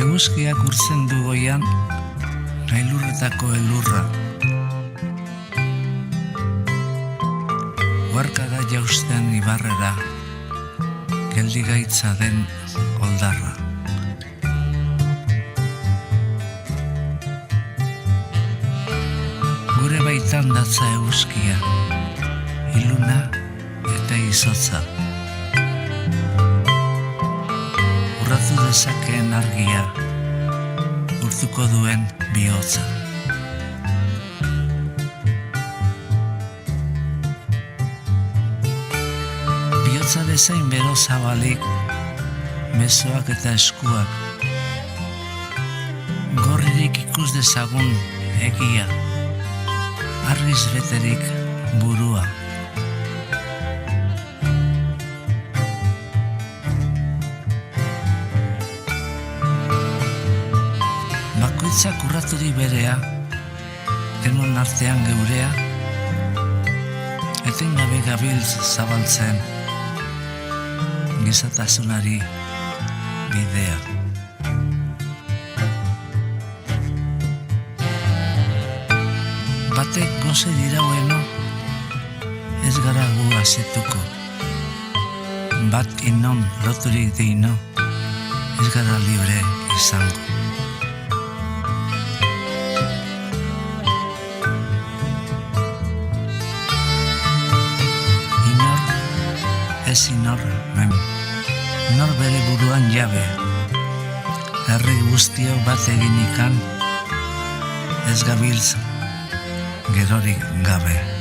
Eguzkiak urtzen du goian, gailurretako elurra. Uharkara jausten ibarrera, geldigaitza den oldarra. Gure baitan datza eguzkia, iluna eta izotza. Urratu dezakeen argia, urtuko duen bihotza. Bihotza bezain bero zabalik, mezoak eta eskuak. Gorririk ikus dezagun egia, argiz beterik burua. Bakoitzak urraturi berea, denon artean geurea, etengabe gabiltz zabaltzen, gizatasunari bidea. Batek goze diraueno, ez gara gu azetuko. Bat inon loturik deino, ez gara libre izango. Ez inor, nor bere buruan jabe, herri guztiok bat egin ikan, ez gabiltz gerorik gabe.